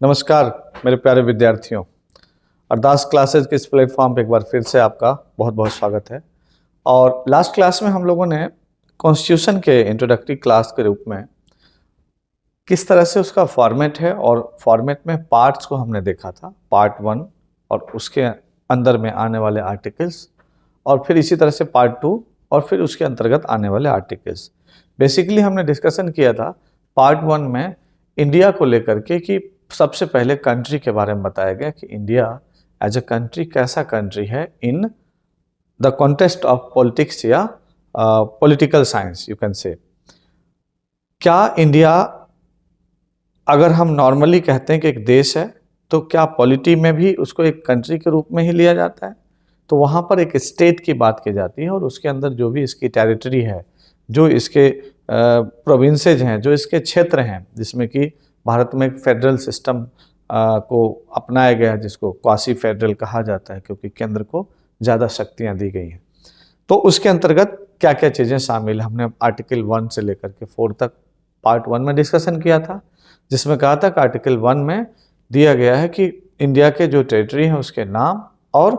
नमस्कार मेरे प्यारे विद्यार्थियों। अरदास क्लासेस के इस प्लेटफॉर्म पे एक बार फिर से आपका बहुत बहुत स्वागत है। और लास्ट क्लास में हम लोगों ने कॉन्स्टिट्यूशन के इंट्रोडक्टरी क्लास के रूप में किस तरह से उसका फॉर्मेट है और फॉर्मेट में पार्ट्स को हमने देखा था, पार्ट 1 और उसके अंदर में आने वाले आर्टिकल्स, और फिर इसी तरह से पार्ट 2 और फिर उसके अंतर्गत आने वाले आर्टिकल्स। बेसिकली हमने डिस्कशन किया था पार्ट 1 में इंडिया को लेकर के कि सबसे पहले कंट्री के बारे में बताया गया कि इंडिया एज अ कंट्री कैसा कंट्री है in the context of politics या political science you can say. क्या इंडिया, अगर हम नॉर्मली कहते हैं कि एक देश है, तो क्या पॉलिटी में भी उसको एक कंट्री के रूप में ही लिया जाता है? तो वहाँ पर एक स्टेट की बात की जाती है और उसके अंदर जो भी इसकी टेरिटरी है, जो इसके प्रोविंसेज हैं, जो इसके क्षेत्र हैं, जिसमें कि भारत में एक फेडरल सिस्टम को अपनाया गया है जिसको क्वासी फेडरल कहा जाता है, क्योंकि केंद्र को ज़्यादा शक्तियाँ दी गई हैं। तो उसके अंतर्गत क्या क्या चीज़ें शामिल, हमने आर्टिकल 1 से लेकर के 4 तक पार्ट 1 में डिस्कशन किया था, जिसमें कहा था कि आर्टिकल 1 में दिया गया है कि इंडिया के जो टेरिटरी हैं उसके नाम और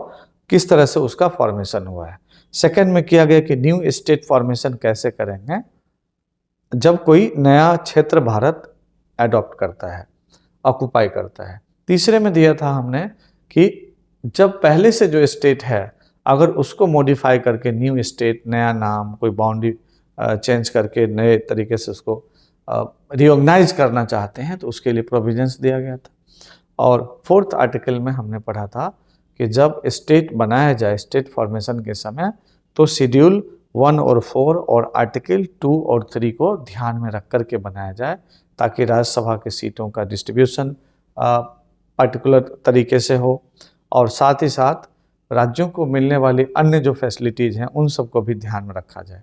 किस तरह से उसका फॉर्मेशन हुआ है। सेकंड में किया गया कि न्यू स्टेट फॉर्मेशन कैसे करेंगे जब कोई नया क्षेत्र भारत एडॉप्ट करता है, ऑक्युपाई करता है। तीसरे में दिया था हमने कि जब पहले से जो स्टेट है अगर उसको मॉडिफाई करके न्यू स्टेट, नया नाम, कोई बाउंड्री चेंज करके नए तरीके से उसको रिकॉग्नाइज करना चाहते हैं तो उसके लिए प्रोविजंस दिया गया था। और फोर्थ आर्टिकल में हमने पढ़ा था कि जब स्टेट बनाया जाए, स्टेट फॉर्मेशन के समय, तो शेड्यूल 1 और 4 और आर्टिकल 2 और 3 को ध्यान में रख कर के बनाया जाए, ताकि राज्यसभा की सीटों का डिस्ट्रीब्यूशन पर्टिकुलर तरीके से हो और साथ ही साथ राज्यों को मिलने वाली अन्य जो फैसिलिटीज़ हैं उन सबको भी ध्यान में रखा जाए।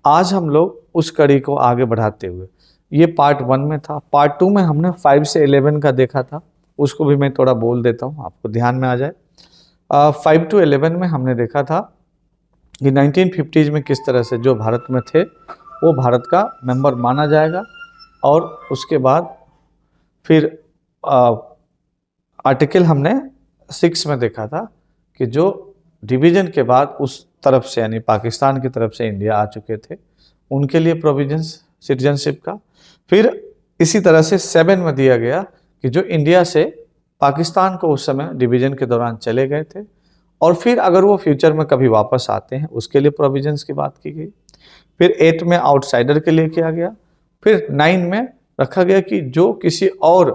आज हम लोग उस कड़ी को आगे बढ़ाते हुए, ये पार्ट 1 में था, पार्ट 2 में हमने 5 से 11 का देखा था, उसको भी मैं थोड़ा बोल देता हूँ आपको ध्यान में आ जाए। 5 to 11 में हमने देखा था कि 1950s में किस तरह से जो भारत में थे वो भारत का मेंबर माना जाएगा, और उसके बाद फिर आर्टिकल हमने 6 में देखा था कि जो डिवीजन के बाद उस तरफ से यानी पाकिस्तान की तरफ से इंडिया आ चुके थे उनके लिए प्रोविजंस सिटीजनशिप का। फिर इसी तरह से 7 में दिया गया कि जो इंडिया से पाकिस्तान को उस समय डिवीजन के दौरान चले गए थे और फिर अगर वो फ्यूचर में कभी वापस आते हैं उसके लिए प्रोविजंस की बात की गई। फिर 8 में आउटसाइडर के लिए किया गया। फिर 9 में रखा गया कि जो किसी और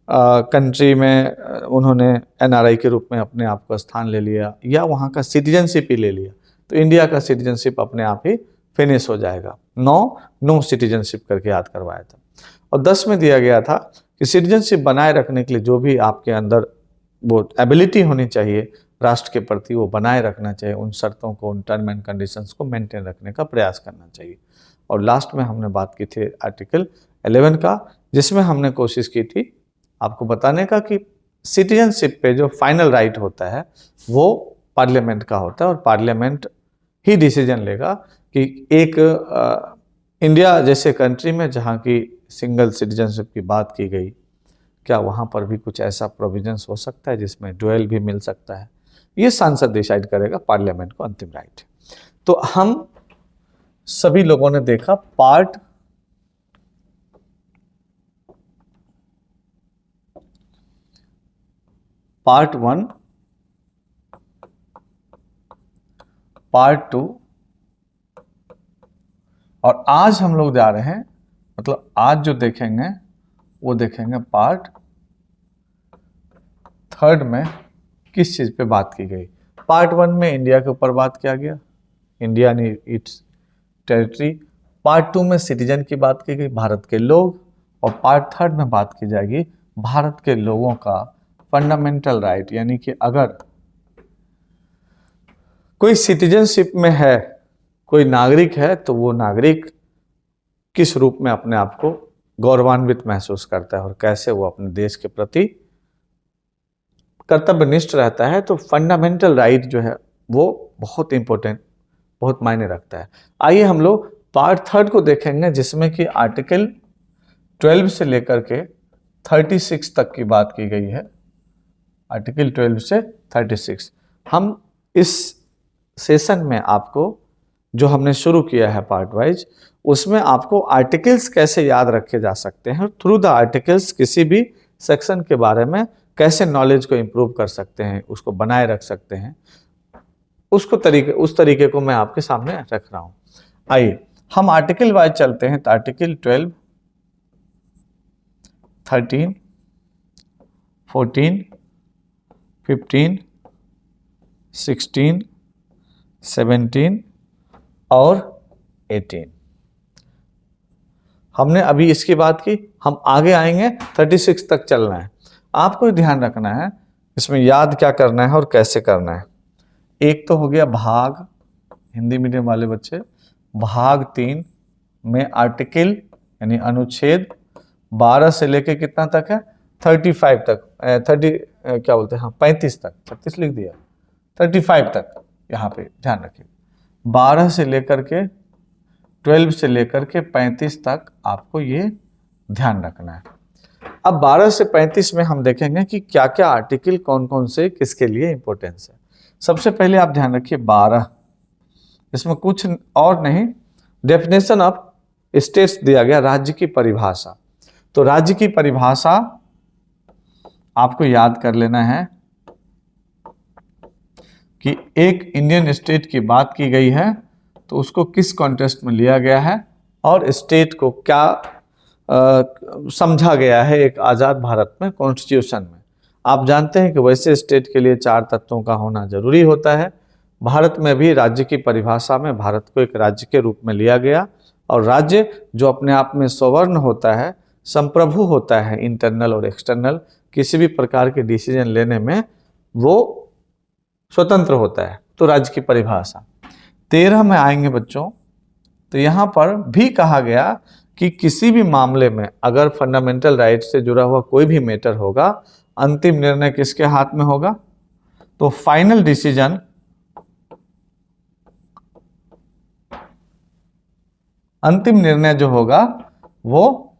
कंट्री में उन्होंने एनआरआई के रूप में अपने आप को स्थान ले लिया या वहाँ का सिटीजनशिप ही ले लिया तो इंडिया का सिटीजनशिप अपने आप ही फिनिश हो जाएगा। नो सिटीजनशिप करके याद करवाया था। और 10 में दिया गया था कि सिटीजनशिप बनाए रखने के लिए जो भी आपके अंदर वो एबिलिटी होनी चाहिए राष्ट्र के प्रति, वो बनाए रखना चाहिए, उन शर्तों को, उन टर्म एंड कंडीशंस को मेंटेन रखने का प्रयास करना चाहिए। और लास्ट में हमने बात की थी आर्टिकल 11 का, जिसमें हमने कोशिश की थी आपको बताने का कि सिटीजनशिप पे जो फाइनल राइट होता है वो पार्लियामेंट का होता है और पार्लियामेंट ही डिसीजन लेगा कि एक इंडिया जैसे कंट्री में जहाँ की सिंगल सिटीजनशिप की बात की गई, क्या वहाँ पर भी कुछ ऐसा प्रोविजंस हो सकता है जिसमें ड्यूअल भी मिल सकता है? ये सांसद डिसाइड करेगा, पार्लियामेंट को अंतिम राइट। तो हम सभी लोगों ने देखा पार्ट 1, पार्ट 2 और आज हम लोग जा रहे हैं, मतलब आज जो देखेंगे वो देखेंगे पार्ट 3 में किस चीज़ पे बात की गई। पार्ट 1 में इंडिया के ऊपर बात किया गया, इंडिया ने इट्स टेरिटरी। पार्ट 2 में सिटीजन की बात की गई, भारत के लोग। और पार्ट 3 में बात की जाएगी भारत के लोगों का फंडामेंटल राइट, यानी कि अगर कोई सिटीजनशिप में है, कोई नागरिक है, तो वो नागरिक किस रूप में अपने आप को गौरवान्वित महसूस करता है और कैसे वो अपने देश के प्रति कर्तव्यनिष्ठ रहता है। तो फंडामेंटल राइट जो है वो बहुत इंपॉर्टेंट, बहुत मायने रखता है। आइए हम लोग पार्ट 3 को देखेंगे, जिसमें कि आर्टिकल 12 से लेकर के 36 तक की बात की गई है, आर्टिकल 12 से 36। हम इस सेशन में आपको जो हमने शुरू किया है पार्ट वाइज, उसमें आपको आर्टिकल्स कैसे याद रखे जा सकते हैं, थ्रू द आर्टिकल्स किसी भी सेक्शन के बारे में कैसे नॉलेज को इम्प्रूव कर सकते हैं, उसको बनाए रख सकते हैं, उस तरीके को मैं आपके सामने रख रहा हूं। आइए हम आर्टिकल वाइज चलते हैं। तो आर्टिकल 12, 13, 14, 15, 16, 17 और 18 हमने अभी इसकी बात की। हम आगे आएंगे, 36 तक चलना है। आपको ध्यान रखना है इसमें याद क्या करना है और कैसे करना है। एक तो हो गया भाग, हिंदी मीडियम वाले बच्चे, भाग 3 में आर्टिकल यानी अनुच्छेद 12 से लेके कितना तक है, 35 तक, 35 तक, 36 लिख दिया, 35 तक। यहाँ पे ध्यान रखिए, 12 से लेकर के 12 से लेकर के 35 तक आपको ये ध्यान रखना है। अब 12 से 35 में हम देखेंगे कि क्या क्या आर्टिकल कौन कौन से किसके लिए इंपॉर्टेंस है। सबसे पहले आप ध्यान रखिए 12, इसमें कुछ और नहीं, डेफिनेशन ऑफ स्टेट्स दिया गया, राज्य की परिभाषा। तो राज्य की परिभाषा आपको याद कर लेना है कि एक इंडियन स्टेट की बात की गई है तो उसको किस कॉन्टेक्स्ट में लिया गया है और स्टेट को क्या समझा गया है एक आज़ाद भारत में, कॉन्स्टिट्यूशन में। आप जानते हैं कि वैसे स्टेट के लिए 4 तत्वों का होना जरूरी होता है। भारत में भी राज्य की परिभाषा में भारत को एक राज्य के रूप में लिया गया, और राज्य जो अपने आप में स्वर्ण होता है, संप्रभु होता है, इंटरनल और एक्सटर्नल, किसी भी प्रकार के डिसीजन लेने में वो स्वतंत्र होता है। तो राज्य की परिभाषा 13 में आएंगे बच्चों, तो यहाँ पर भी कहा गया कि किसी भी मामले में अगर फंडामेंटल राइट से जुड़ा हुआ कोई भी मैटर होगा, अंतिम निर्णय किसके हाथ में होगा, तो फाइनल डिसीजन अंतिम निर्णय जो होगा वो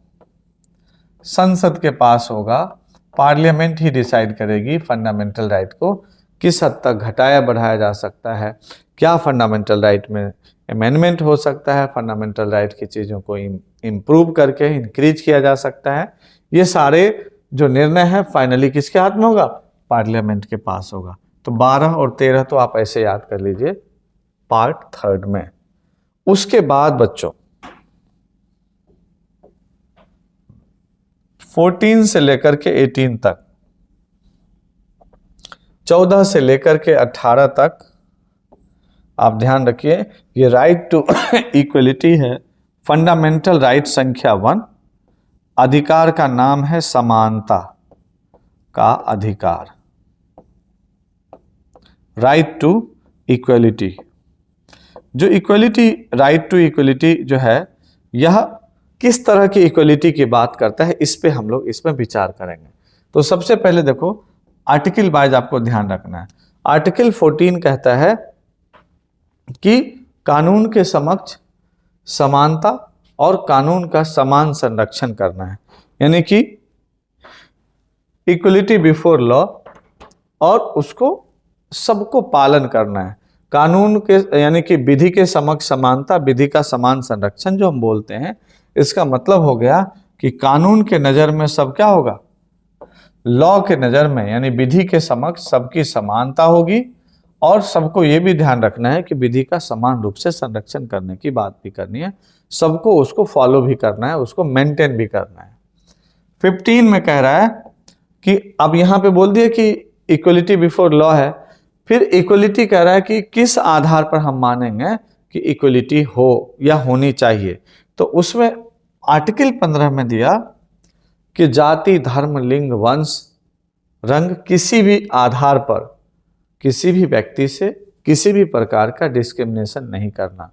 संसद के पास होगा। पार्लियामेंट ही डिसाइड करेगी फंडामेंटल राइट को किस हद तक घटाया बढ़ाया जा सकता है, क्या फंडामेंटल राइट में अमेंडमेंट हो सकता है, फंडामेंटल राइट की चीज़ों को इम्प्रूव करके इंक्रीज किया जा सकता है। ये सारे जो निर्णय है फाइनली किसके हाथ में होगा, पार्लियामेंट के पास होगा। तो 12 और 13 तो आप ऐसे याद कर लीजिए पार्ट 3 में। उसके बाद बच्चों 14 से लेकर के 18 तक, 14 से लेकर के 18 तक आप ध्यान रखिए, ये राइट टू इक्वलिटी है। फंडामेंटल राइट संख्या 1, अधिकार का नाम है समानता का अधिकार, राइट टू इक्वलिटी। जो इक्वलिटी, राइट टू इक्वलिटी जो है, यह किस तरह की इक्वलिटी की बात करता है, इस पे हम लोग इसमें विचार करेंगे। तो सबसे पहले देखो आर्टिकल वाइज आपको ध्यान रखना है। आर्टिकल 14 कहता है कि कानून के समक्ष समानता और कानून का समान संरक्षण करना है, यानी कि इक्वलिटी बिफोर लॉ, और उसको सबको पालन करना है। कानून के यानी कि विधि के समक्ष समानता, विधि का समान संरक्षण जो हम बोलते हैं, इसका मतलब हो गया कि कानून के नज़र में सब क्या होगा, लॉ के नज़र में यानी विधि के समक्ष सबकी समानता होगी, और सबको ये भी ध्यान रखना है कि विधि का समान रूप से संरक्षण करने की बात भी करनी है, सबको उसको फॉलो भी करना है, उसको मेंटेन भी करना है। 15 में कह रहा है कि अब यहाँ पे बोल दिया कि इक्वलिटी बिफोर लॉ है, फिर इक्वलिटी कह रहा है कि किस आधार पर हम मानेंगे कि इक्वलिटी हो या होनी चाहिए। तो उसमें आर्टिकल 15 में दिया कि जाति, धर्म, लिंग, वंश, रंग, किसी भी आधार पर किसी भी व्यक्ति से किसी भी प्रकार का डिस्क्रिमिनेशन नहीं करना,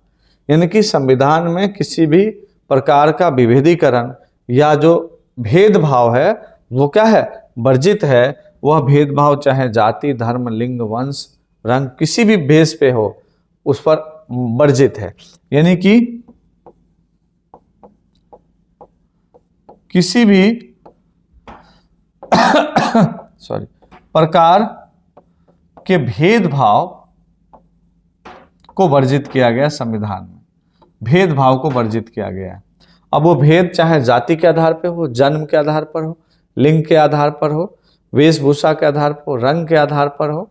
यानी कि संविधान में किसी भी प्रकार का विभेदीकरण या जो भेदभाव है वो क्या है, वर्जित है। वह भेदभाव चाहे जाति, धर्म, लिंग, वंश, रंग, किसी भी बेस पे हो, उस पर वर्जित है। यानी कि किसी भी सॉरी, प्रकार के भेदभाव को वर्जित किया गया संविधान में, भेदभाव को वर्जित किया गया है। अब वो भेद चाहे जाति के आधार पर हो, जन्म के आधार पर हो, लिंग के आधार पर हो, वेशभूषा के आधार पर हो, रंग के आधार पर हो,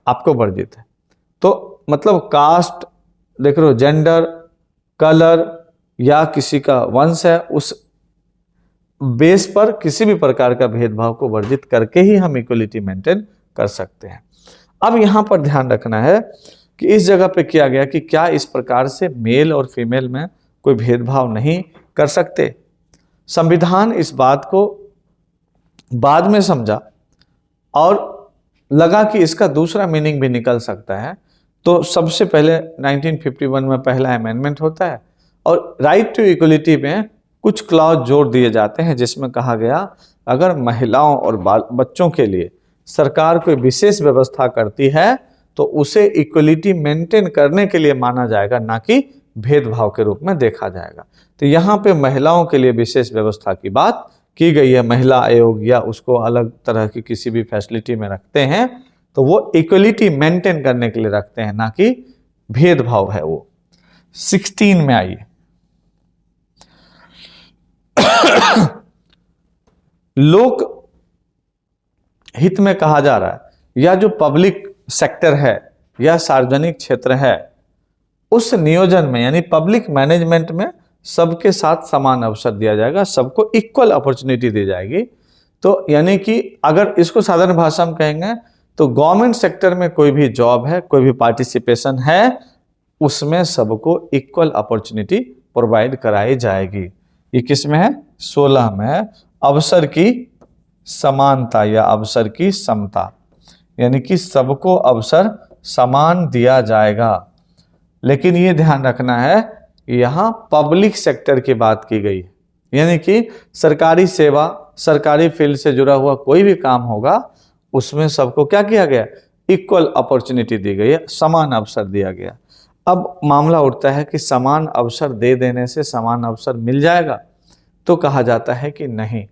आपको वर्जित है। तो मतलब कास्ट देख रहे हो, जेंडर, कलर या किसी का वंश है, उस बेस पर किसी भी प्रकार का भेदभाव को वर्जित करके ही हम इक्वलिटी मेंटेन कर सकते हैं। अब यहां पर ध्यान रखना है कि इस जगह पे किया गया कि क्या इस प्रकार से मेल और फीमेल में कोई भेदभाव नहीं कर सकते। संविधान इस बात को बाद में समझा और लगा कि इसका दूसरा मीनिंग भी निकल सकता है। तो सबसे पहले 1951 में पहला अमेंडमेंट होता है और राइट टू इक्वलिटी में कुछ क्लॉज जोड़ दिए जाते हैं, जिसमें कहा गया अगर महिलाओं और बच्चों के लिए सरकार कोई विशेष व्यवस्था करती है तो उसे इक्वलिटी मेंटेन करने के लिए माना जाएगा, ना कि भेदभाव के रूप में देखा जाएगा। तो यहाँ पे महिलाओं के लिए विशेष व्यवस्था की बात की गई है। महिला आयोग या उसको अलग तरह की किसी भी फैसिलिटी में रखते हैं तो वो इक्वलिटी मेंटेन करने के लिए रखते हैं, ना कि भेदभाव है वो। 16 में आइए, लोक हित में कहा जा रहा है या जो पब्लिक सेक्टर है या सार्वजनिक क्षेत्र है उस नियोजन में यानी पब्लिक मैनेजमेंट में सबके साथ समान अवसर दिया जाएगा, सबको इक्वल अपॉर्चुनिटी दी जाएगी। तो यानी कि अगर इसको साधारण भाषा में कहेंगे तो गवर्नमेंट सेक्टर में कोई भी जॉब है, कोई भी पार्टिसिपेशन है, उसमें सबको इक्वल अपॉर्चुनिटी प्रोवाइड कराई जाएगी। ये किस में है? 16 में अवसर की समानता या अवसर की समता, यानी कि सबको अवसर समान दिया जाएगा। लेकिन ये ध्यान रखना है यहाँ पब्लिक सेक्टर की बात की गई है, यानी कि सरकारी सेवा, सरकारी फील्ड से जुड़ा हुआ कोई भी काम होगा उसमें सबको क्या किया गया? इक्वल अपॉर्चुनिटी दी गई है, समान अवसर दिया गया। अब मामला उठता है कि समान अवसर दे देने से समान अवसर मिल जाएगा, तो कहा जाता है कि नहीं।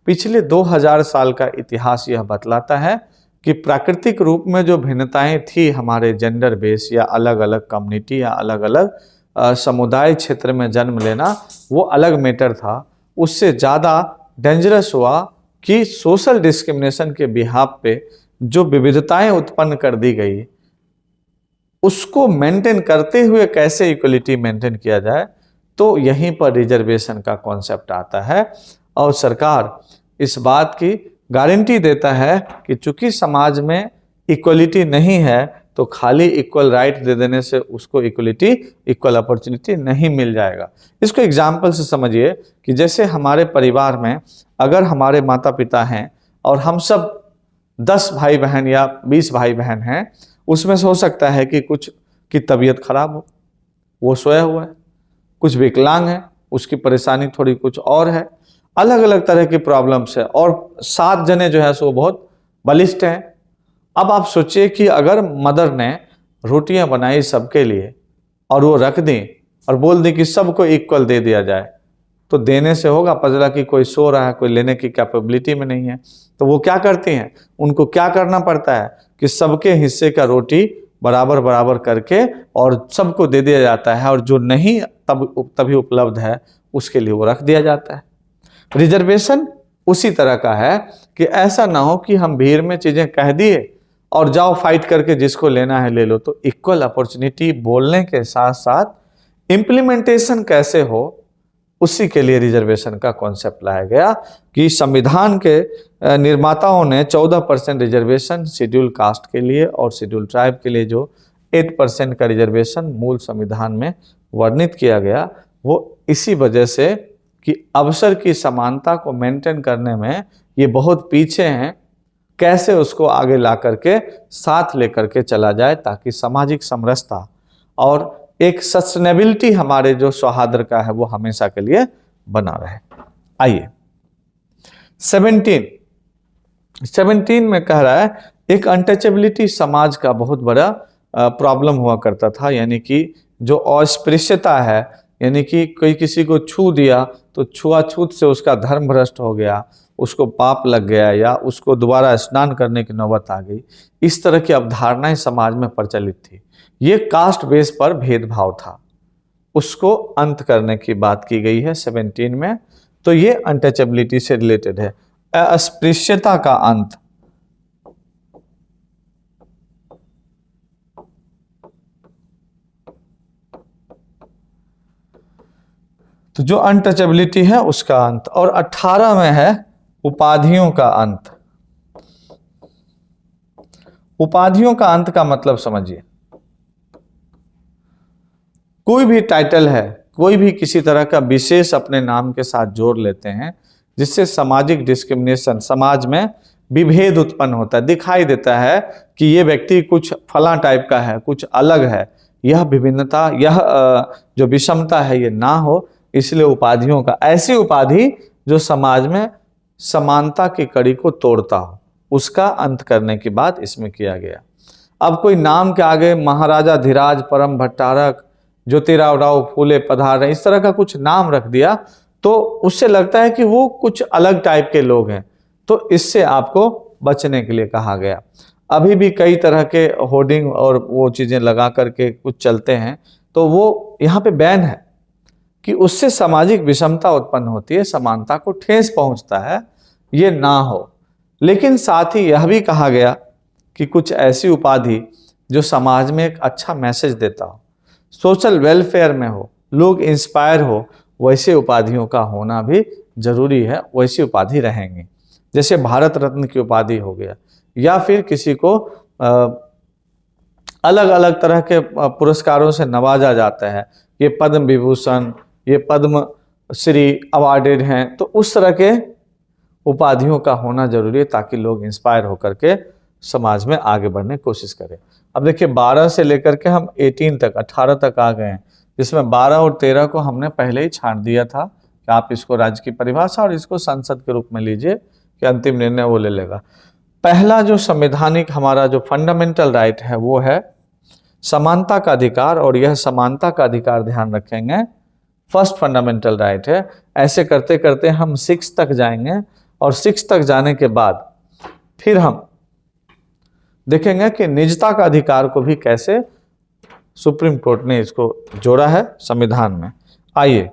पिछले 2000 साल का इतिहास यह बतलाता है कि प्राकृतिक रूप में जो भिन्नताएं थी हमारे जेंडर बेस या अलग अलग कम्युनिटी या अलग अलग समुदाय क्षेत्र में जन्म लेना, वो अलग मैटर था। उससे ज़्यादा डेंजरस हुआ कि सोशल डिस्क्रिमिनेशन के बिहाफ पे जो विविधताएं उत्पन्न कर दी गई उसको मेंटेन करते हुए कैसे इक्वलिटी मेंटेन किया जाए, तो यहीं पर रिजर्वेशन का कॉन्सेप्ट आता है। और सरकार इस बात की गारंटी देता है कि चूंकि समाज में इक्वलिटी नहीं है तो खाली इक्वल राइट दे देने से उसको इक्वलिटी, इक्वल अपॉर्चुनिटी नहीं मिल जाएगा। इसको एग्जाम्पल से समझिए कि जैसे हमारे परिवार में अगर हमारे माता पिता हैं और हम सब 10 भाई बहन या 20 भाई बहन हैं, उसमें से हो सकता है कि कुछ की तबीयत खराब हो, वो सोया हुआ है, कुछ विकलांग है, उसकी परेशानी थोड़ी कुछ और है, अलग अलग तरह की प्रॉब्लम्स है, और 7 जने जो है सो बहुत बलिष्ठ हैं। अब आप सोचिए कि अगर मदर ने रोटियां बनाई सबके लिए और वो रख दी और बोल दी कि सबको इक्वल दे दिया जाए, तो देने से होगा? पता कि कोई सो रहा है, कोई लेने की कैपेबिलिटी में नहीं है, तो वो क्या करती हैं? उनको क्या करना पड़ता है कि सबके हिस्से का रोटी बराबर बराबर करके और सबको दे दिया जाता है, और जो नहीं तभी उपलब्ध है उसके लिए वो रख दिया जाता है। रिजर्वेशन उसी तरह का है कि ऐसा ना हो कि हम भीड़ में चीजें कह दिए और जाओ फाइट करके जिसको लेना है ले लो। तो इक्वल अपॉर्चुनिटी बोलने के साथ साथ इम्प्लीमेंटेशन कैसे हो, उसी के लिए रिजर्वेशन का कॉन्सेप्ट लाया गया कि संविधान के निर्माताओं ने 14% रिजर्वेशन शेड्यूल कास्ट के लिए और शेड्यूल ट्राइब के लिए जो 8% का रिजर्वेशन मूल संविधान में वर्णित किया गया, वो इसी वजह से कि अवसर की समानता को मेंटेन करने में ये बहुत पीछे हैं, कैसे उसको आगे ला करके साथ लेकर के चला जाए ताकि सामाजिक समरसता और एक सस्टेनेबिलिटी हमारे जो सौहार्द का है वो हमेशा के लिए बना रहे। आइए 17 में कह रहा है एक अनटचेबिलिटी समाज का बहुत बड़ा प्रॉब्लम हुआ करता था, यानी कि जो अस्पृश्यता है, यानी कि कोई किसी को छू दिया तो छुआछूत से उसका धर्म भ्रष्ट हो गया, उसको पाप लग गया या उसको दोबारा स्नान करने की नौबत आ गई। इस तरह की अवधारणाएं समाज में प्रचलित थी। ये कास्ट बेस पर भेदभाव था, उसको अंत करने की बात की गई है 17 में। तो ये अनटचेबिलिटी से रिलेटेड है। अस्पृश्यता का अंत, तो जो अनटचेबिलिटी है उसका अंत। और 18 में है उपाधियों का अंत। उपाधियों का अंत का मतलब समझिए, कोई भी टाइटल है, कोई भी किसी तरह का विशेष अपने नाम के साथ जोड़ लेते हैं, जिससे सामाजिक डिस्क्रिमिनेशन, समाज में विभेद उत्पन्न होता है, दिखाई देता है कि ये व्यक्ति कुछ फला टाइप का है, कुछ अलग है। यह विभिन्नता, यह जो विषमता है ये ना हो, इसलिए उपाधियों का, ऐसी उपाधि जो समाज में समानता की कड़ी को तोड़ता हो, उसका अंत करने की बात इसमें किया गया। अब कोई नाम के आगे महाराजा धीराज, परम भट्टारक, ज्योतिराव राव फूले पधार, इस तरह का कुछ नाम रख दिया तो उससे लगता है कि वो कुछ अलग टाइप के लोग हैं, तो इससे आपको बचने के लिए कहा गया। अभी भी कई तरह के होर्डिंग और वो चीज़ें लगा करके कुछ चलते हैं, तो वो यहाँ पे बैन है कि उससे सामाजिक विषमता उत्पन्न होती है, समानता को ठेस पहुंचता है, ये ना हो। लेकिन साथ ही यह भी कहा गया कि कुछ ऐसी उपाधि जो समाज में एक अच्छा मैसेज देता हो, सोशल वेलफेयर में हो, लोग इंस्पायर हो, वैसे उपाधियों का होना भी जरूरी है, वैसी उपाधि रहेंगी। जैसे भारत रत्न की उपाधि हो गया, या फिर किसी को अलग अलग तरह के पुरस्कारों से नवाजा जाता है, ये पद्म विभूषण, ये पद्म श्री अवार्डेड हैं, तो उस तरह के उपाधियों का होना जरूरी है ताकि लोग इंस्पायर होकर के समाज में आगे बढ़ने की कोशिश करें। अब देखिए 12 से लेकर के हम 18 तक, 18 तक आ गए हैं, जिसमें 12 और 13 को हमने पहले ही छांट दिया था कि आप इसको राज्य की परिभाषा और इसको संसद के रूप में लीजिए कि अंतिम निर्णय वो ले लेगा। पहला जो संवैधानिक हमारा जो फंडामेंटल राइट है वो है समानता का अधिकार, और यह समानता का अधिकार ध्यान रखेंगे फर्स्ट फंडामेंटल राइट है। ऐसे करते करते हम 6 तक जाएंगे, और 6 तक जाने के बाद फिर हम देखेंगे कि निजता का अधिकार को भी कैसे सुप्रीम कोर्ट ने इसको जोड़ा है संविधान में। आइए,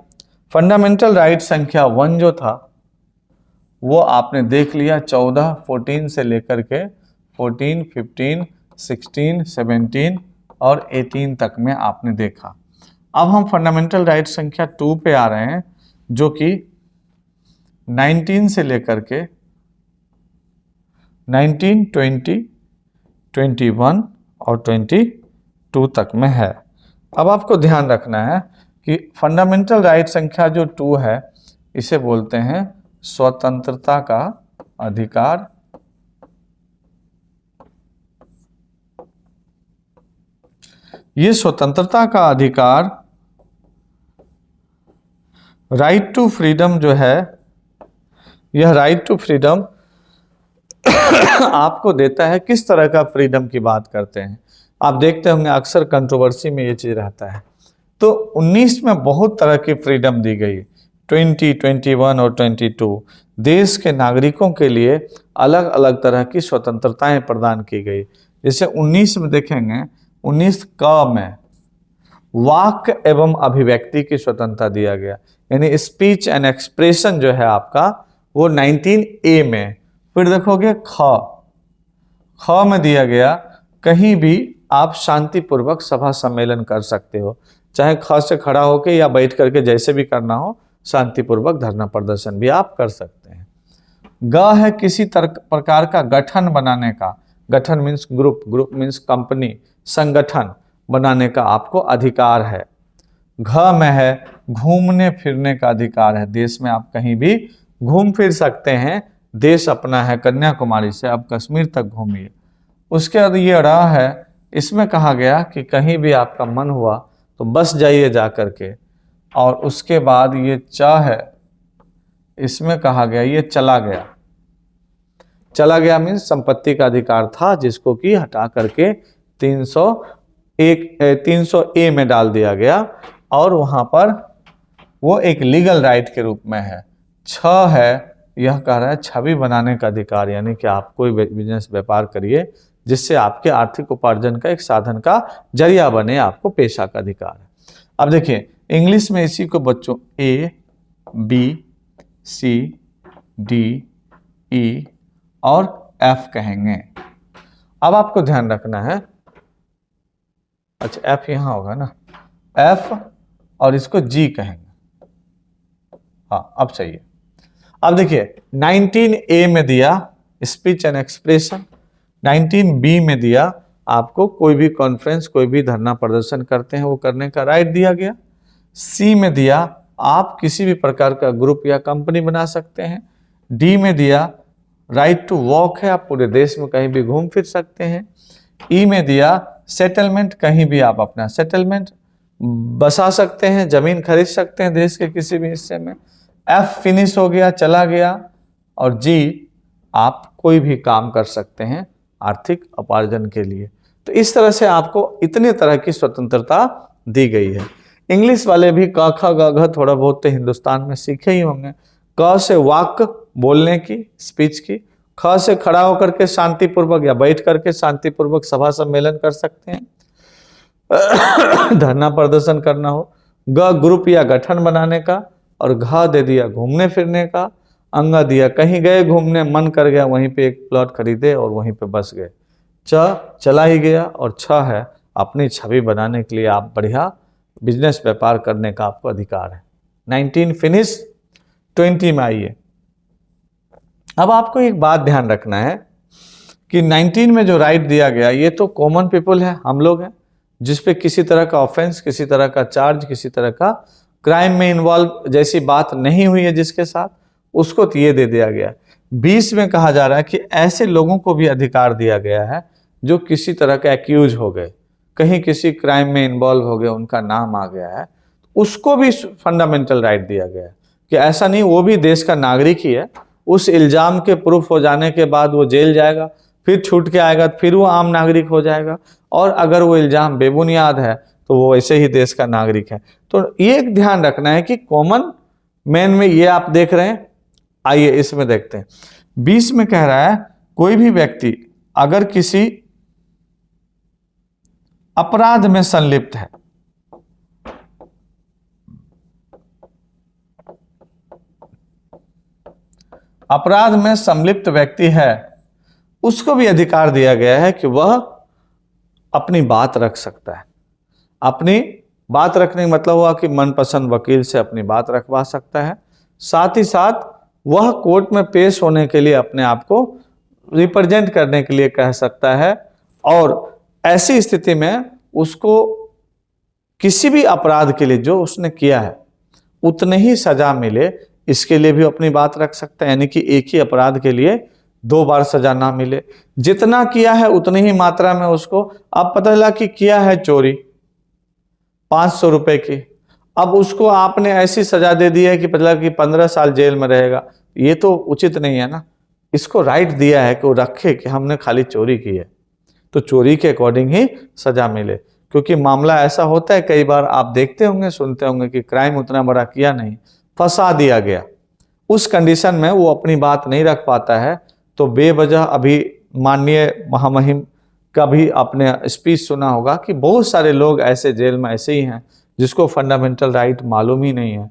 फंडामेंटल राइट संख्या 1 जो था वो आपने देख लिया, 14, 14 से लेकर के 14, 15, 16, 17 और 18 तक में आपने देखा। अब हम फंडामेंटल राइट संख्या 2 पे आ रहे हैं, जो कि 19 से लेकर के 19, 20, 21 और 22 तक में है। अब आपको ध्यान रखना है कि फंडामेंटल राइट संख्या जो 2 है, इसे बोलते हैं स्वतंत्रता का अधिकार। ये स्वतंत्रता का अधिकार, राइट टू फ्रीडम जो है, यह राइट टू फ्रीडम आपको देता है। किस तरह का फ्रीडम की बात करते हैं, आप देखते होंगे अक्सर कंट्रोवर्सी में ये चीज रहता है। तो 19 में बहुत तरह की फ्रीडम दी गई, 20, 21 और 22 देश के नागरिकों के लिए अलग अलग तरह की स्वतंत्रताएं प्रदान की गई। जैसे 19 में देखेंगे, 19 क में वाक एवं अभिव्यक्ति की स्वतंत्रता दिया गया, यानी स्पीच एंड एक्सप्रेशन जो है आपका वो 19A में। फिर देखोगे ख में दिया गया, कहीं भी आप शांतिपूर्वक सभा सम्मेलन कर सकते हो, चाहे ख से खड़ा होके या बैठ करके, जैसे भी करना हो, शांतिपूर्वक धरना प्रदर्शन भी आप कर सकते हैं। ग है किसी प्रकार का गठन बनाने का, गठन means group, group means company, संगठन बनाने का आपको अधिकार है। घ में है घूमने फिरने का अधिकार है, देश में आप कहीं भी घूम फिर सकते हैं, देश अपना है, कन्याकुमारी से आप कश्मीर तक घूमिए। उसके बाद ये ड़ है, इसमें कहा गया कि कहीं भी आपका मन हुआ तो बस जाइए जा करके। और उसके बाद ये च है, इसमें कहा गया ये चला गया। चला गया मीन्स संपत्ति का अधिकार था, जिसको कि हटा करके 301, 300A में डाल दिया गया, और वहां पर वो एक लीगल राइट के रूप में है। 6 है, यह कह रहा है छवि बनाने का अधिकार, यानी कि आप कोई बिजनेस व्यापार करिए जिससे आपके आर्थिक उपार्जन का एक साधन का जरिया बने, आपको पेशा का अधिकार है। अब देखिए इंग्लिश में इसी को बच्चों A, B, C, D, E और F कहेंगे। अब आपको ध्यान रखना है, अच्छा F यहां होगा ना, F और इसको G कहेंगे। हाँ अब सही है। अब देखिए 19A में दिया स्पीच एंड एक्सप्रेशन, 19B में दिया आपको कोई भी कॉन्फ्रेंस, कोई भी धरना प्रदर्शन करते हैं वो करने का राइट दिया गया। C में दिया आप किसी भी प्रकार का ग्रुप या कंपनी बना सकते हैं। D में दिया राइट टू वॉक है, आप पूरे देश में कहीं भी घूम फिर सकते हैं। E में दिया सेटलमेंट, कहीं भी आप अपना सेटलमेंट बसा सकते हैं, जमीन खरीद सकते हैं देश के किसी भी हिस्से में। F फिनिश हो गया, चला गया। और G आप कोई भी काम कर सकते हैं आर्थिक उपार्जन के लिए। तो इस तरह से आपको इतने तरह की स्वतंत्रता दी गई है। इंग्लिश वाले भी क ख ग घ थोड़ा बहुत तो हिंदुस्तान में सीखे ही होंगे। क से वाक बोलने की, स्पीच की। ख से खड़ा होकर के शांतिपूर्वक या बैठ करके शांतिपूर्वक सभा सम्मेलन कर सकते हैं, धरना प्रदर्शन करना हो। ग ग्रुप या गठन बनाने का, और घ दे दिया घूमने फिरने का। अंग दिया कहीं गए घूमने, मन कर गया वहीं पे एक प्लॉट खरीदे और वहीं पे बस गए। च चला ही गया। और छ है अपनी छवि बनाने के लिए आप बढ़िया बिजनेस व्यापार करने का आपको अधिकार है। 19 फिनिश, 20 में आइए। अब आपको एक बात ध्यान रखना है कि 19 में जो राइट दिया गया ये तो कॉमन पीपल है, हम लोग हैं, जिसपे किसी तरह का ऑफेंस, किसी तरह का चार्ज, किसी तरह का क्राइम में इन्वॉल्व जैसी बात नहीं हुई है जिसके साथ, उसको तो ये दे दिया गया। 20 में कहा जा रहा है कि ऐसे लोगों को भी अधिकार दिया गया है जो किसी तरह का एक्यूज हो गए, कहीं किसी क्राइम में इन्वॉल्व हो गए, उनका नाम आ गया है, उसको भी फंडामेंटल राइट दिया गया है कि ऐसा नहीं वो भी देश का नागरिक ही है, उस इल्जाम के प्रूफ हो जाने के बाद वो जेल जाएगा, फिर छूट के आएगा, फिर वो आम नागरिक हो जाएगा, और अगर वो इल्जाम बेबुनियाद है तो वो वैसे ही देश का नागरिक है। तो ये ध्यान रखना है कि कॉमन मैन में ये आप देख रहे हैं। आइए इसमें देखते हैं। 20 में कह रहा है कोई भी व्यक्ति अगर किसी अपराध में संलिप्त है, अपराध में संलिप्त व्यक्ति है, उसको भी अधिकार दिया गया है कि वह अपनी बात रख सकता है। अपनी बात रखने का मतलब हुआ कि मनपसंद वकील से अपनी बात रखवा सकता है। साथ ही साथ वह कोर्ट में पेश होने के लिए अपने आप को रिप्रेजेंट करने के लिए कह सकता है, और ऐसी स्थिति में उसको किसी भी अपराध के लिए जो उसने किया है उतने ही सजा मिले, इसके लिए भी अपनी बात रख सकता है। यानी कि एक ही अपराध के लिए 2 बार सजा ना मिले, जितना किया है उतनी ही मात्रा में उसको। अब पता चला कि किया है चोरी 500 रुपए की, अब उसको आपने ऐसी सजा दे दी है कि पता लगा कि 15 साल जेल में रहेगा, ये तो उचित नहीं है ना। इसको राइट दिया है कि वो रखे कि हमने खाली चोरी की है, तो चोरी के अकॉर्डिंग ही सजा मिले। क्योंकि मामला ऐसा होता है, कई बार आप देखते होंगे, सुनते होंगे कि क्राइम उतना बड़ा किया नहीं, फंसा दिया गया, उस कंडीशन में वो अपनी बात नहीं रख पाता है, तो बेवजह अभी माननीय महामहिम का भी आपने स्पीच सुना होगा कि बहुत सारे लोग ऐसे जेल में ऐसे ही हैं जिसको फंडामेंटल राइट मालूम ही नहीं है,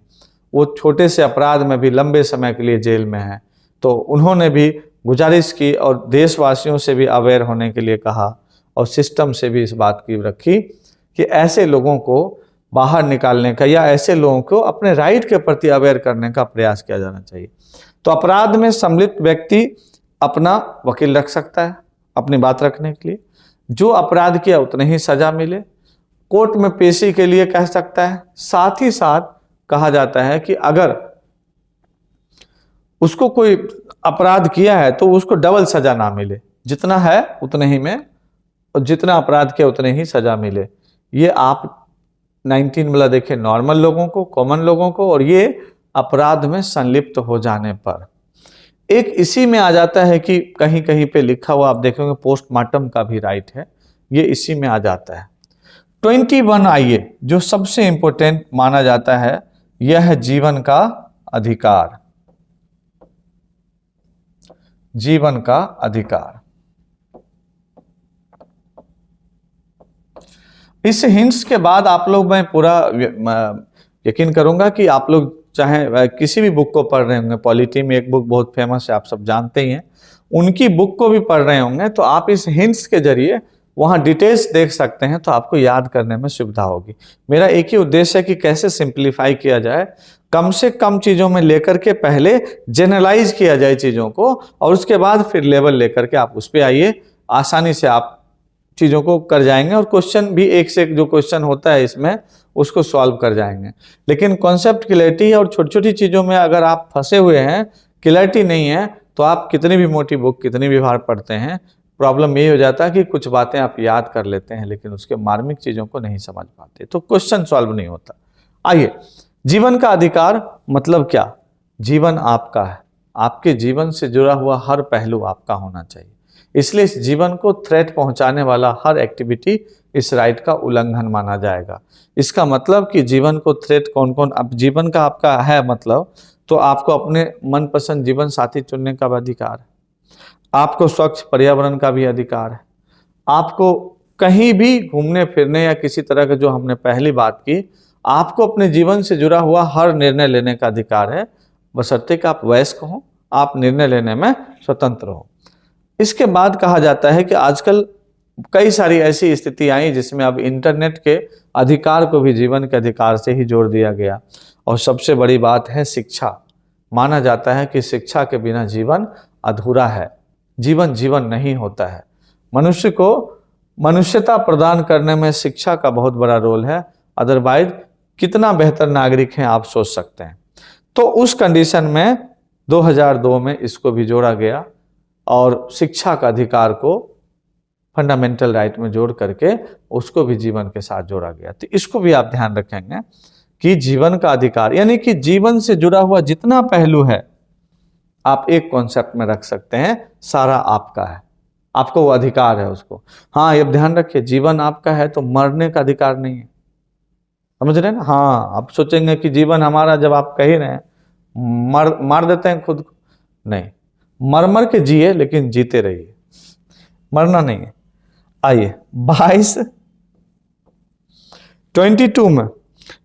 वो छोटे से अपराध में भी लंबे समय के लिए जेल में है। तो उन्होंने भी गुजारिश की और देशवासियों से भी अवेयर होने के लिए कहा, और सिस्टम से भी इस बात की रखी कि ऐसे लोगों को बाहर निकालने का या ऐसे लोगों को अपने राइट के प्रति अवेयर करने का प्रयास किया जाना चाहिए। तो अपराध में सम्मिलित व्यक्ति अपना वकील रख सकता है अपनी बात रखने के लिए, जो अपराध किया उतने ही सजा मिले, कोर्ट में पेशी के लिए कह सकता है। साथ ही साथ कहा जाता है कि अगर उसको कोई अपराध किया है तो उसको डबल सजा ना मिले, जितना है उतने ही में, और जितना अपराध किया उतने ही सजा मिले। ये आप 19 वाला देखें नॉर्मल लोगों को, कॉमन लोगों को, और ये अपराध में संलिप्त हो जाने पर। एक इसी में आ जाता है कि कहीं कहीं पे लिखा हुआ आप देखेंगे पोस्टमार्टम का भी राइट है, ये इसी में आ जाता है। 21 आइए, जो सबसे इंपॉर्टेंट माना जाता है यह है जीवन का अधिकार, जीवन का अधिकार। इस हिंट्स के बाद आप लोग, मैं पूरा यकीन करूंगा कि आप लोग चाहे किसी भी बुक को पढ़ रहे होंगे, पॉलिटी में एक बुक बहुत फेमस है, आप सब जानते ही हैं, उनकी बुक को भी पढ़ रहे होंगे, तो आप इस हिंट्स के जरिए वहाँ डिटेल्स देख सकते हैं, तो आपको याद करने में सुविधा होगी। मेरा एक ही उद्देश्य है कि कैसे सिंप्लीफाई किया जाए, कम से कम चीज़ों में लेकर के पहले जनरलाइज किया जाए चीज़ों को, और उसके बाद फिर लेवल लेकर के आप उस पर आइए, आसानी से आप चीज़ों को कर जाएंगे, और क्वेश्चन भी एक से एक जो क्वेश्चन होता है इसमें उसको सॉल्व कर जाएंगे। लेकिन कॉन्सेप्ट क्लैरिटी और छोटी छोटी चीज़ों में अगर आप फंसे हुए हैं, क्लैरिटी नहीं है, तो आप कितनी भी मोटी बुक, कितनी भी बार पढ़ते हैं, प्रॉब्लम ये हो जाता है कि कुछ बातें आप याद कर लेते हैं लेकिन उसके मार्मिक चीज़ों को नहीं समझ पाते, तो क्वेश्चन सॉल्व नहीं होता। आइए, जीवन का अधिकार मतलब क्या? जीवन आपका है, आपके जीवन से जुड़ा हुआ हर पहलू आपका होना चाहिए, इसलिए इस जीवन को थ्रेट पहुंचाने वाला हर एक्टिविटी इस राइट का उल्लंघन माना जाएगा। इसका मतलब कि जीवन को थ्रेट कौन कौन, अब जीवन का आपका है मतलब, तो आपको अपने मनपसंद जीवन साथी चुनने का भी अधिकार है, आपको स्वच्छ पर्यावरण का भी अधिकार है, आपको कहीं भी घूमने फिरने या किसी तरह का, जो हमने पहली बात की, आपको अपने जीवन से जुड़ा हुआ हर निर्णय लेने का अधिकार है, बशर्ते कि आप वयस्क हो, आप निर्णय लेने में स्वतंत्र हो। इसके बाद कहा जाता है कि आजकल कई सारी ऐसी स्थिति आई जिसमें अब इंटरनेट के अधिकार को भी जीवन के अधिकार से ही जोड़ दिया गया, और सबसे बड़ी बात है शिक्षा। माना जाता है कि शिक्षा के बिना जीवन अधूरा है, जीवन जीवन नहीं होता है। मनुष्य को मनुष्यता प्रदान करने में शिक्षा का बहुत बड़ा रोल है, अदरवाइज कितना बेहतर नागरिक हैं आप सोच सकते हैं। तो उस कंडीशन में 2002 में इसको भी जोड़ा गया, और शिक्षा का अधिकार को फंडामेंटल राइट में जोड़ करके उसको भी जीवन के साथ जोड़ा गया। तो इसको भी आप ध्यान रखेंगे कि जीवन का अधिकार यानी कि जीवन से जुड़ा हुआ जितना पहलू है आप एक कॉन्सेप्ट में रख सकते हैं, सारा आपका है, आपको वो अधिकार है उसको। हाँ, ये ध्यान रखिए, जीवन आपका है तो मरने का अधिकार नहीं है, समझ रहे हैं ना? हाँ, आप सोचेंगे कि जीवन हमारा, जब आप कह रहे हैं मार देते हैं खुद को, नहीं, मर मर के जिए लेकिन जीते रहिए, मरना नहीं है। आइए 22 में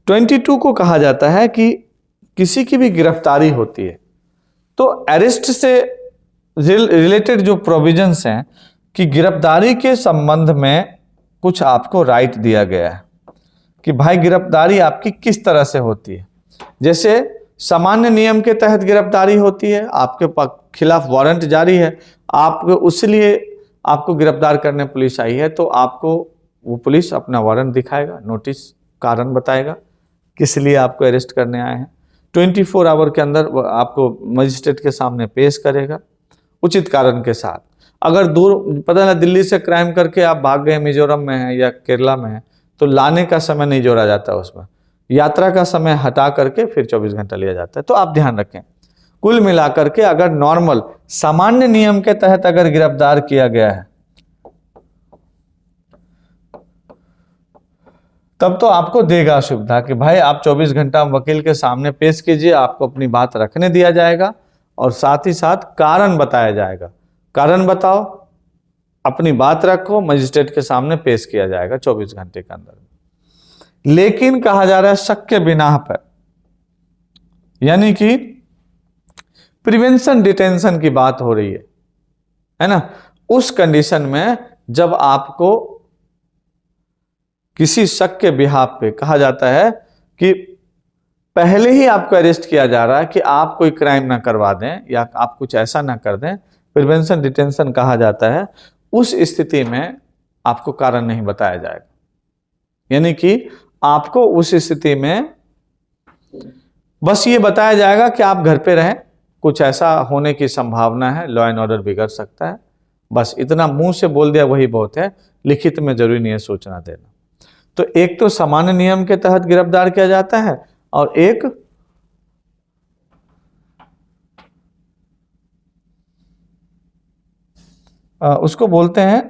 22 को कहा जाता है कि किसी की भी गिरफ्तारी होती है तो अरेस्ट से रिलेटेड जो प्रोविजंस हैं कि गिरफ्तारी के संबंध में कुछ आपको राइट दिया गया है कि भाई गिरफ्तारी आपकी किस तरह से होती है। जैसे सामान्य नियम के तहत गिरफ्तारी होती है, आपके खिलाफ वारंट जारी है, आपको उसलिए आपको गिरफ्तार करने पुलिस आई है, तो आपको वो पुलिस अपना वारंट दिखाएगा, नोटिस, कारण बताएगा किस लिए आपको अरेस्ट करने आए हैं। 24 आवर के अंदर आपको मजिस्ट्रेट के सामने पेश करेगा उचित कारण के साथ। अगर दूर, पता ना, दिल्ली से क्राइम करके आप भाग गए, मिजोरम में है या केरला में है, तो लाने का समय नहीं जोड़ा जाता, उसमें यात्रा का समय हटा करके फिर 24 घंटा लिया जाता है। तो आप ध्यान रखें, कुल मिलाकर के अगर नॉर्मल सामान्य नियम के तहत अगर गिरफ्तार किया गया है तब तो आपको देगा सुविधा कि भाई आप 24 घंटा वकील के सामने पेश कीजिए, आपको अपनी बात रखने दिया जाएगा और साथ ही साथ कारण बताया जाएगा, कारण बताओ, अपनी बात रखो, मजिस्ट्रेट के सामने पेश किया जाएगा 24 घंटे के अंदर। लेकिन कहा जा रहा है शक के बिना पर, यानी कि प्रिवेंशन डिटेंशन की बात हो रही है ना, उस कंडीशन में जब आपको किसी शक के बिहाफ पे कहा जाता है कि पहले ही आपको अरेस्ट किया जा रहा है कि आप कोई क्राइम ना करवा दें या आप कुछ ऐसा ना कर दें, प्रिवेंशन डिटेंशन कहा जाता है, उस स्थिति में आपको कारण नहीं बताया जाएगा। यानी कि आपको उस स्थिति में बस ये बताया जाएगा कि आप घर पे रहें, कुछ ऐसा होने की संभावना है, लॉ एंड ऑर्डर बिगड़ सकता है, बस इतना मुंह से बोल दिया वही बहुत है, लिखित में जरूरी नहीं है सूचना देना। तो एक तो सामान्य नियम के तहत गिरफ्तार किया जाता है और एक उसको बोलते हैं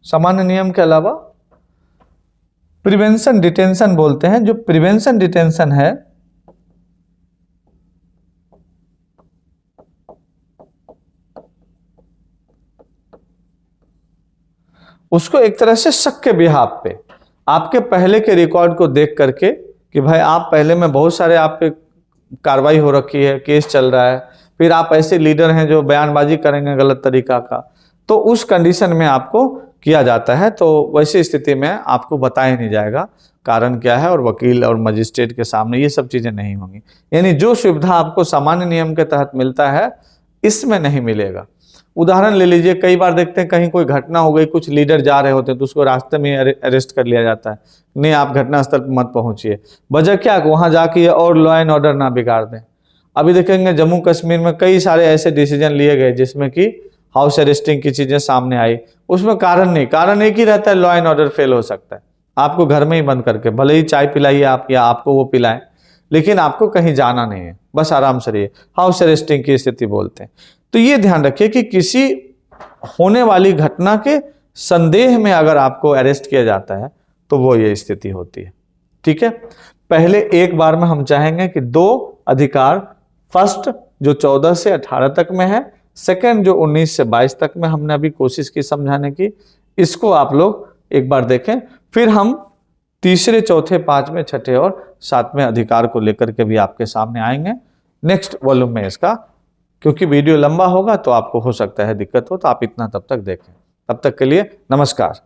सामान्य नियम के अलावा प्रिवेंशन डिटेंशन बोलते हैं। जो प्रिवेंशन डिटेंशन है उसको एक तरह से शक के बिहाफ पे, आपके पहले के रिकॉर्ड को देख करके कि भाई आप पहले में बहुत सारे आप पे कार्रवाई हो रखी है, केस चल रहा है, फिर आप ऐसे लीडर हैं जो बयानबाजी करेंगे गलत तरीका का, तो उस कंडीशन में आपको किया जाता है। तो वैसी स्थिति में आपको बताया नहीं जाएगा कारण क्या है, और वकील और मजिस्ट्रेट के सामने ये सब चीजें नहीं होंगी। यानी जो सुविधा आपको सामान्य नियम के तहत मिलता है इसमें नहीं मिलेगा। उदाहरण ले लीजिए, कई बार देखते हैं कहीं कोई घटना हो गई, कुछ लीडर जा रहे होते हैं तो उसको रास्ते में अरेस्ट कर लिया जाता है, नहीं आप घटनास्थल पर मत पहुंचिए। वजह क्या, वहां जाके और लॉ एंड ऑर्डर ना बिगाड़ दें। अभी देखेंगे जम्मू कश्मीर में कई सारे ऐसे डिसीजन लिए गए जिसमें कि हाउस अरेस्टिंग की चीजें सामने आई, उसमें कारण नहीं, कारण एक ही रहता है, लॉ एंड ऑर्डर फेल हो सकता है। आपको घर में ही बंद करके भले ही चाय पिलाइए आप या आपको वो पिलाएं, लेकिन आपको कहीं जाना नहीं है, बस आराम से रहिए। हाउस अरेस्टिंग की स्थिति बोलते हैं। तो ये ध्यान रखिए कि किसी होने वाली घटना के संदेह में अगर आपको अरेस्ट किया जाता है तो वो ये स्थिति होती है। ठीक है, पहले एक बार में हम चाहेंगे कि 2 अधिकार, फर्स्ट जो 14 से 18 तक में है, सेकंड जो 19 से 22 तक में हमने अभी कोशिश की समझाने की, इसको आप लोग एक बार देखें। फिर हम तीसरे, चौथे, 5वें, 6ठे और 7वें अधिकार को लेकर के भी आपके सामने आएंगे नेक्स्ट वॉल्यूम में इसका। क्योंकि वीडियो लंबा होगा तो आपको हो सकता है दिक्कत हो, तो आप इतना तब तक देखें। तब तक के लिए नमस्कार।